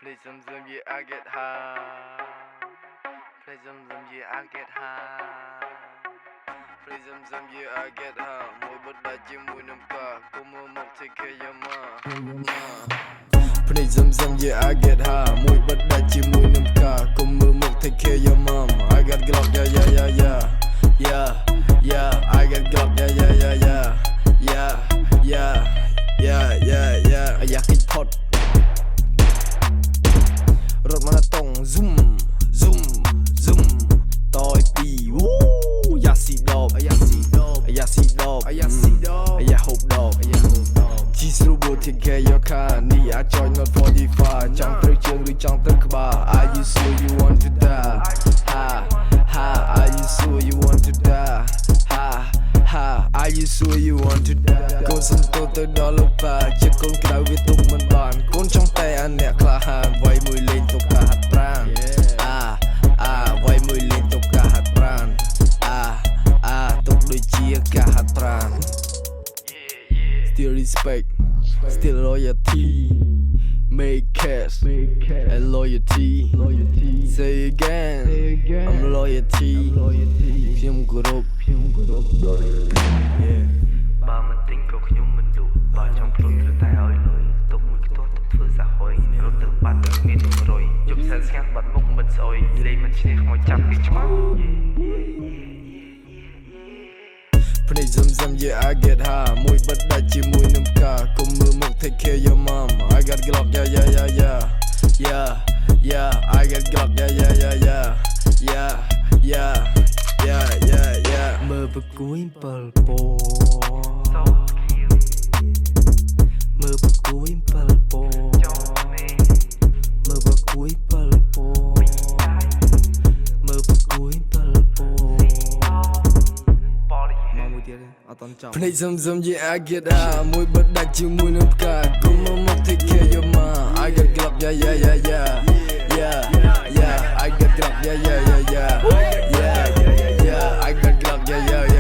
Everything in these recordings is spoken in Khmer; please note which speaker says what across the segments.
Speaker 1: Play some yeah, I get high. Play some yeah, I get high. Play some yeah, I get high. Mùi bật đã chia mùi nằm cả. Cô mơ mộng take care your mom. Play some yeah, I get high. Mùi bật đã chia mùi nằm cả. Cô mơ mộng take care your mom. I got glock, yeah. I got glock, yeah. อยากให้พอดรถมันต้องซุ่มต่อยปีวู้อยากสีดอกอยากหกดอกจีสรูบูที่แค่ยอค่านี่อาจอย not 45จังเตอร์เชิงหรือจังเตอร์ขบา Are you sure you want to die Are you sure you want to die Are you sure you want to die កូនសំទោទៅដល់លោកប៉ាចិត្តកូនក្រៅវាទុកមិនបានកូនចង់តែអាអ្នកក្លាហានវាយមួយលេងទុកការហាត់ប្រាណវាយមួយលេងទុកការហាត់ប្រាណទុកដូចជាការហាត់ប្រាណ Still respect Still loyalty Make cash and loyalty Say again I'm loyalty ខ្ញុំគោរពបើមិនទិញក៏ខ្ញុំមិនលក់បើចង់ខ្លួនគឺតែឲ្យលុយទុកមួយខ្ទាស់ទុកធ្វើសហុយរត់ទៅបាត់ទៅមាន100យប់សែនស្ងាត់បាត់មុខមិនស្អុយលេងមិនឈ្នះខ្មោចចាប់គេឆ្មោះភ្នែកសំ yeah I get high មួយបិទដាច់ជាមួយនឹងផ្កាកុំមើលមុខ take care your mom I got glock yeah I got glock yeah មើលប្រគួយ7ពោមើលប្រគួយ7ពោមើលប្រគួយ7ពោមើលប្រគួយ7ពោមកមួយទៀតអត់តន់ចង់ភ្នែកសំ yeah I get high មួយបិទដាច់ជាមួយនឹងផ្កាកុំមក take care your mom I got glock yeah I got glock yeah I got glock yeah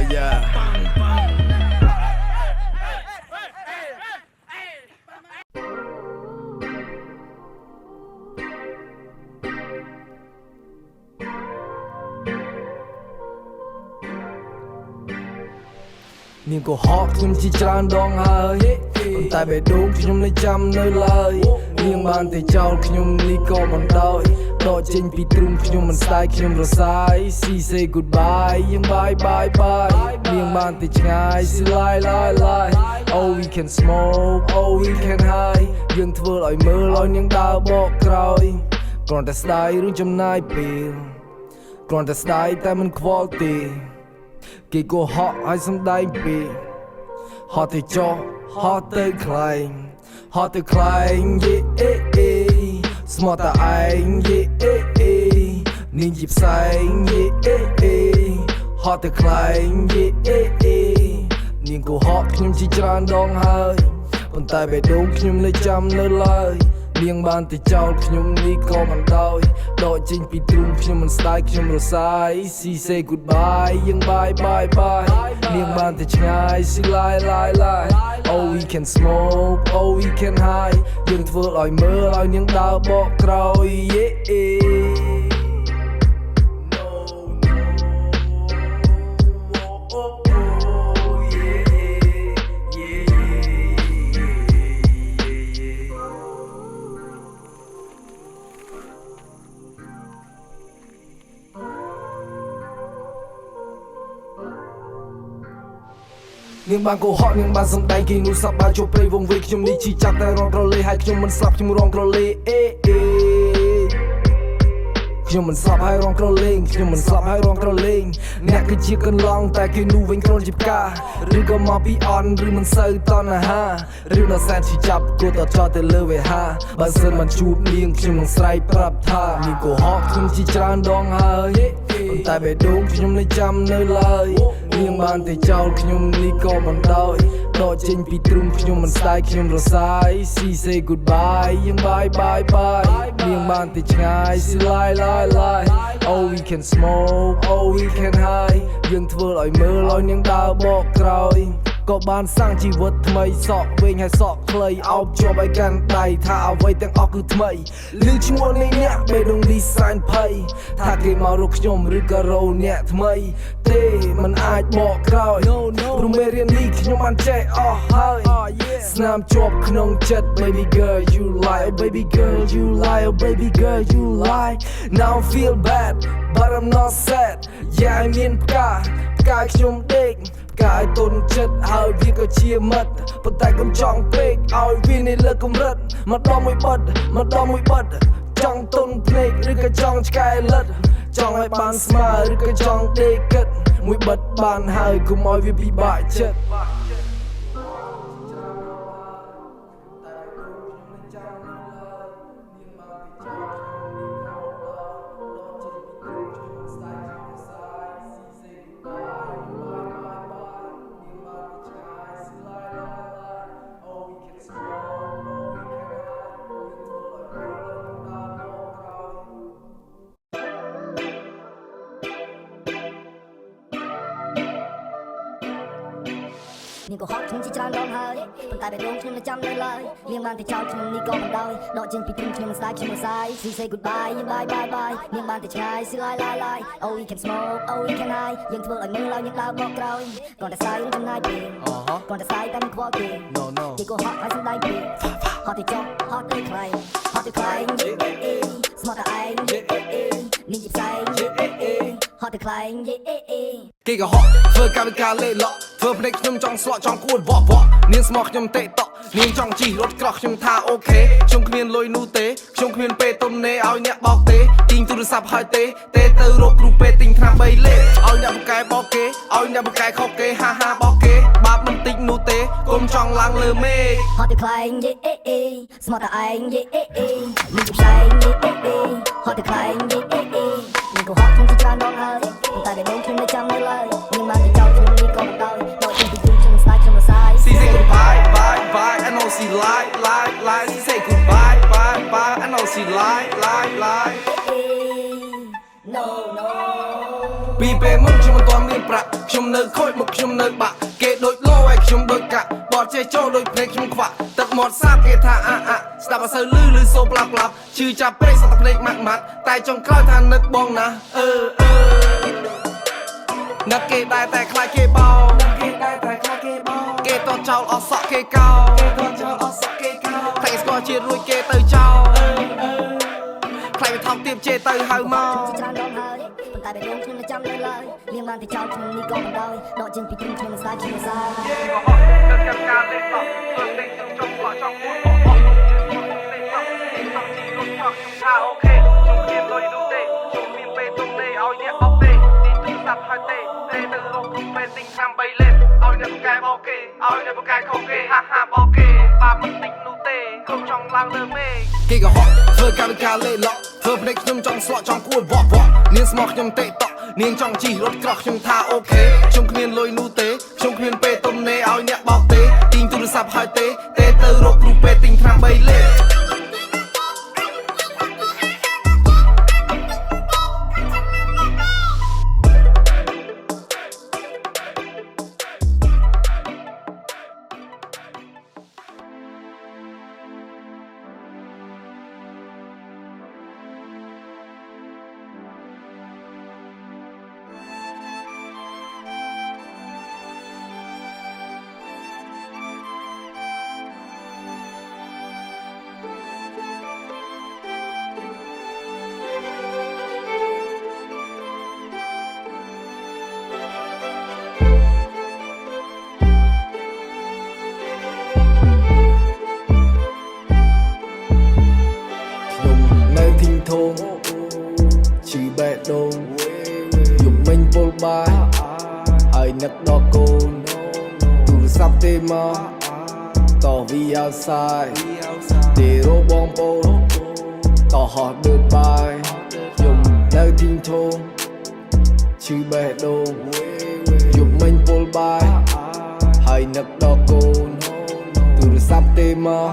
Speaker 1: នាងក៏ហកខ្ញុំជាច្រើនដងហើយតែបេះដូងខ្ញុំនៅចាំនៅឡើយនាងបានតែចោលខ្ញុំនេះក៏មិនដោយដកចេញពីទ្រូងខ្ញុំមិនស្ដាយខ្ញុំរសាយ See say goodbye យើង bye នាងបានតែឆ្ងាយ See lie Oh we can smoke Oh we can high យើងធ្វើឲ្យមើលឲ្យនាងដើរបកក្រោយគ្រាន់តែស្ដាយរឿងចំណាយពេលគ្រាន់តែស្ដាយតែមិនខ្វល់ទេគេក៏ហក់ឲ្យសំដែងពេកហត់ទៅចោះហត់ទៅខ្លែងយេស្មោះតែឯងយេនាងជាផ្សែងយេហត់ទៅខ្លែងយេនាងក៏ហក់ខ្ញុំជាច្រើនដងហើយប៉ុន្តែបេះដូងខ្ញុំនៅចាំនៅឡើយនាងបានតែចោលខ្ញុំនេះក៏មិនដោយដកចេញពីទ្រូងខ្ញុំមិនស្ដាយខ្ញុំរសាយ See say goodbye យើង bye នាងបានតែឆ្ងាយ See lie Oh we can smoke Oh we can high យើងធ្វើឲ្យមើលឲ្យនាងដើរបកក្រោយ នាងបានកុហកនាងបានសំដែងគេនោះសប្បាយចូលព្រៃវងវែងខ្ញុំនេះជីចាប់តែរងក្រឡេហើយខ្ញុំមិនស្លាប់ខ្ញុំរងក្រឡេខ្ញុំមិនស្លាប់ហើយរងក្រឡេអ្នកគឺជាកន្លងតែគេនោះវិញគ្រាន់ជាផ្កាឬក៏មកពីអន់ឬមិនសូវតណ្ហាឬដល់សែនជីចាប់គួរតចោលទៅលើវេហាបើសិនមិនជួបនាងខ្ញុំនឹងស្រែកប្រាប់ថានាងកុហកខ្ញុំជាច្រើនដងហើយប៉ុន្តែបេះដូងខ្ញុំនៅចាំនៅឡើយនាងបានតែចោលខ្ញុំនេះក៏មិនដោយដកចេញពីទ្រូងខ្ញុំមិនស្ដាយខ្ញុំរសាយ See say goodbye យើង bye នាងបានតែឆ្ងាយ See lie Oh we can smoke Oh we can high យើងធ្វើឲ្យមើលឲ្យនាងដើរបកក្រោយ ก็บานสร้างชีวิตថ្មីសក់វិញហើយសក់ខ្លីអោបជាប់ឲ្យកាន់ដៃថាអ្វីទាំងអស់គឺថ្មីឮឈ្មោះនៃអ្នកបេដងលីសែនភ័យថាគេមករកខ្ញុំឬក៏រោអ្នកថ្មីទេมันអាចបកក្រោយព្រមមេរៀននេះខ្ញុំបានចេះអស់ហើយស្នាមជាប់ក្នុងចិត្ត baby girl you lie oh baby girl you lie oh baby girl you lie now I feel bad but I'm not sad yeah I mean ផ្កាខ្ញុំដេកកាយទុនចិត្តហើយវាក៏ជាមិត្តប៉ុន្តែកុំចង់ពេកឲ្យវានៅលើកម្រិតម្ដងមួយបិទចង់ទុនភ្នែកឬក៏ចង់ឆ្កែលិតចង់ឲ្យបានស្មើឬក៏ចង់ដេកគិតមួយបិទបានហើយកុំឲ្យវាពិបាកចិត្ត
Speaker 2: នាងក៏ហត់ខ្ញុំជាច្រើនដងហើយប៉ុន្តែបេះដូងខ្ញុំនៅចាំនៅឡើយនាងបានតែចោលខ្ញុំនេះក៏មិនដោយដកចេញពីទ្រូងខ្ញុំមិនស្ដាយខ្ញុំមិនសាយ See say goodbye bye bye bye នាងបានតែឆ្ងាយ See lie lie lie Oh we can smoke oh we can high យើងធ្វើឲ្យមើលឲ្យនាងដើរបកក្រោយគ្រាន់តែសាយរឿងចំណាយពេលគ្រាន់តែសាយតែមិនខ្វល់ទេគេក៏ហត់ហើយសំដែងពេកហត់ទៅចុះហត់ទៅខ្លាំងហត់ទៅខ្លាំងស្មោះតែឯងនាងជាផ្សែងហត់ទៅខ្លាំង
Speaker 1: គេក៏ហត់ធ្វើកាវិការលេឡក់ធ្វើភ្នែកខ្ញុំចង់ស្លក់ចង់គួតវក់នាងស្មោះខ្ញុំតេតក់នាងចង់ជីរត់ក្រោះខ្ញុំថាអូខេខ្ញុំគ្មានលុយនោះទេខ្ញុំគ្មានពេលទុំនេឲ្យអ្នកបោកទេទីងទូរស័ព្ទហើយទេទៅរកគ្រូពេទ្យទិញថ្នាំ3លេខឲ្យអ្នកបកកែបោកគេឲ្យអ្នកបកកែខុសគេហាហាបោកគេបាបមិនតិចនោះទេកុំចង់ឡើងលើមេឃ
Speaker 2: ហត់ទៅខ្លាំងស្មោះតែឯងនាងជាផ្សែងហត់ទៅខ្លាំងនាងក៏ហត់ខ្ញុំជាច្រើនដងហើយតែបេះដូងខ្ញុំនៅចាំនៅឡើយនាងបានតែចោលខ្ញុំនេះក៏មិនដោយដកចេញពីទ្រូងខ្ញុំមិនស្ដាយខ្ញុំមិនសាយ
Speaker 1: See say goodbye bye bye I know she lie See say goodbye bye bye I know she lie
Speaker 2: No
Speaker 1: ពីពេលមុនខ្ញុំមិនទាន់មានប្រាក់ខ្ញុំនៅខូចមុខខ្ញុំនៅបាក់គេដូចលោឲ្យខ្ញុំដូចកាក់បត់ចេះចូលដូចភ្នែកខ្ញុំខ្វាក់ទឹកមាត់សាបគេថាស្ដាប់អត់សូវលឺសូប្លាប់ឈឺចាប់ពេកសត្វភ្នែកម៉ាត់តែចុងក្រោយថានឹកបងណានឹកគេដែរតែខ្លាចគេបោគេតចោលអស់សក់គេកោតែស្គាល់ជាតិរួចគេទៅចោលខ្លាចវាថោកទៀបជេរទៅហៅមក
Speaker 2: ច្រើនដងហើយប៉ុន្តែបេះដូងខ្ញុំនៅចាំនៅឡើយនាងបានតែចោលខ្ញុំនេះក៏មិនដោយដកចេញពីទ្រូងខ្ញុំមិនស្ដាយខ្ញុំមិនសាយ
Speaker 1: ក៏ហត់ទៅកាន់ការលេខតោះធ្វើតែខ្ញុំចង់ខ្លាចចង់គួតបោះខ្ញុំជីរត់ខកខ្ញុំថាអូខេខ្ញុំគ្មានលុយនោះទេខ្ញុំគ្មានពេលទុំទេឲ្យអ្នកអត់ទេទីទូរស័ព្ទហើយទេទៅរកគ្រូពេទ្យទិញថ្នាំ3លេខឲ្យអ្នកបកកែបោកគេឲ្យអ្នកបកកែខុសគេហាហាបោកគេបាបមិនតិចនោះទេកុំចង់ឡើងលើមេឃគេក៏ហត់ធ្វើកាវិការលេឡក់ធ្វើភ្នែកខ្ញុំចង់ស្លក់ចង់គួតវក់នាងស្មោះខ្ញុំតេតក់នាងចង់ជីរត់ក្រោះខ្ញុំថាអូខេខ្ញុំគ្មានលុយនោះទេខ្ញុំគ្មានពេលទុំនេឲ្យអ្នកបោកទេទីងទូរស័ព្ទហើយទេទៅរកគ្រូពេទ្យទិញថ្នាំ3លេខធំឈឺបេះដូងយំមិញពុលបាយហើយនឹកដល់កូនទូរស័ព្ទទេមកតវីអោសាយទេរបងប្អូនតហោះដូចបាយយំនៅទីងធំឈឺបេះដូងយំមិញពុលបាយហើយនឹកដល់កូនទូរស័ព្ទទេមក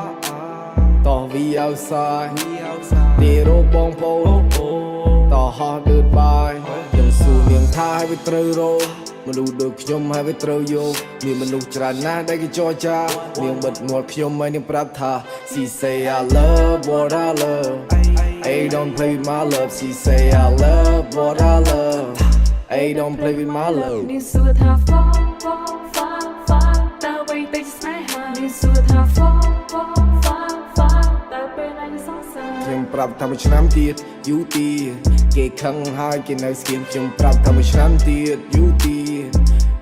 Speaker 1: តវីអោសាយទេរបងប្អូនតហោះដូចបាយខ្ញុំសួរនាងថាឲ្យវាត្រូវរ មនុស្សដូចខ្ញុំហើយវាត្រូវយកមានមនុស្សច្រើនណាស់ដែលគេចរចានាងបិទមាត់ខ្ញុំហើយនាងប្រាប់ថា She say I love what I love Hey don't play with my love She say I love what I love Hey don't play with my love
Speaker 3: นี่สวดหาฟ้าแต่ไว้แต่จะไม่หานี่สวดหาฟ้าแต่เป็นอะไรสงสาร
Speaker 1: ខ្ញុំប្រាប់ថាមួយឆ្នាំទៀតយូរទៀតគេខឹងហើយគេនៅស្គៀមខ្ញុំប្រាប់ថាមួយឆ្នាំទៀតយូរទៀត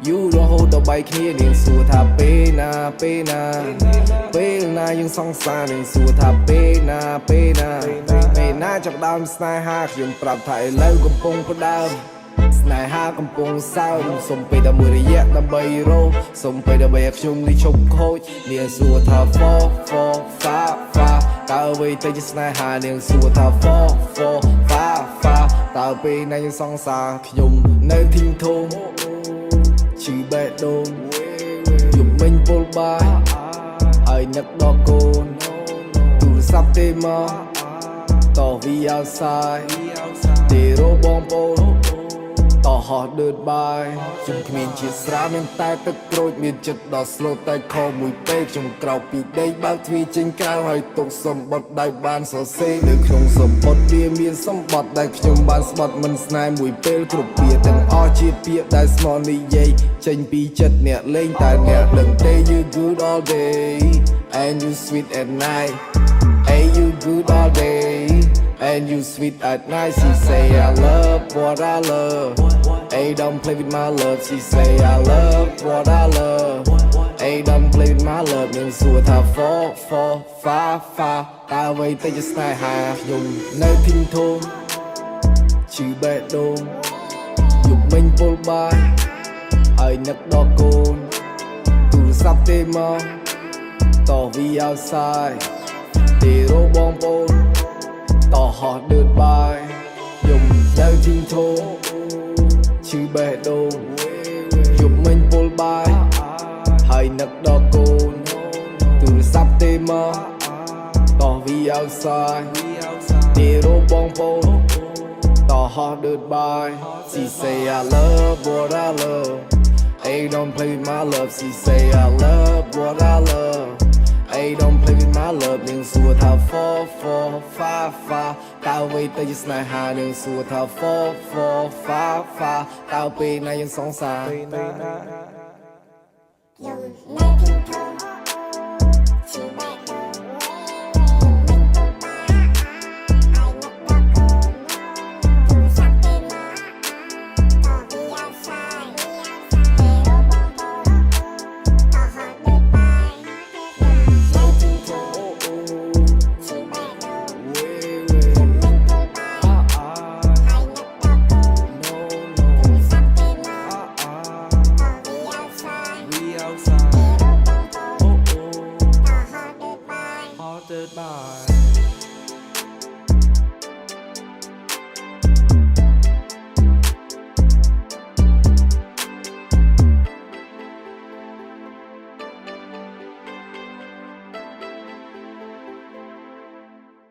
Speaker 1: យូររហូតដល់បែកគ្នានាងសួរថាពេលណាពេលណាយើងសង្សារនាងសួរថាពេលណាចាប់ដើមស្នេហាខ្ញុំប្រាប់ថាឥឡូវកំពុងផ្ដើមស្នេហាកំពុងសើមសុំពេលតែមួយរយៈដើម្បីរកសុំពេលដើម្បីឲ្យខ្ញុំនេះឈប់ខូចនាងសួរថា fa តើអ្វីទៅជាស្នេហានាងសួរថា fa តើពេលណាយើងសង្សារខ្ញុំនៅធីងធំឈឺបេះដូងយំមិញពុលបាយហើយនឹកដល់កូនទូរស័ព្ទទេមកតោះវីអោសាយទេរោបងប្អូនតោះហោះឌឺតបាយខ្ញុំគ្មានជាស្រាមានតែទឹកក្រូចមានចិត្តដល់ស្លូតតែខមួយពេកខ្ញុំក្រោកពីដេកបើកទ្វារចេញក្រៅហើយទុកសម្បត្តិដៃបានសរសេរនៅក្នុងសម្បត្តិវាមានសម្បត្តិដែលខ្ញុំបានស្បត់មិនស្នេហ៍មួយពេលគ្រប់ពាក្យទាំងអស់ជាពាក្យដែលស្មោះនិយាយចេញពីចិត្តអ្នកលេងតែអ្នកដឹងទេ You good all day and you sweet at night Hey you good all day and you sweet at night She say I love what I love Hey don't play with my love She say I love what I love Hey don't play with my love នាងសួរថា fa តើអ្វីទៅជាស្នេហាខ្ញុំនៅធីងធំឈឺបេះដូងយប់មិញពុលបាយហើយនឹកដល់កូនទូរស័ព្ទទេមកតោះវីអោសាយទេរោបងប្អូនតោះហោះឌឺតបាយយំនៅធីងធំឈឺបេះដូងយប់មិញពុលបាយហើយនឹកដល់កូនទូរស័ព្ទទេមកតោះវីអោសាយទេរោបងប្អូនតោះហោះឌឺតបាយ She say I love what I love Hey don't play with my love She say I love what I love Hey don't play with my love នាងសួរថា fa តើអ្វីទៅជាស្នេហានាងសួរថា fa តើពេលណាយើងសង្សារ
Speaker 2: ខ្ញុំនៅទីធំឈឺបេះដូងមិនពុលបាយហើយនឹកដល់កូនទូរស័ព្ទទេមកតោះវីអោសាយទេរោបងប្អូនតោះហោះឌឺតបាយនៅទីធំឈឺបេះដូងមិនពុលបាយហើយនឹកដល់កូនទូរស័ព្ទទេមកតោះវីអោសាយទេរោបងប្អូនតោះហោះឌឺតបាយ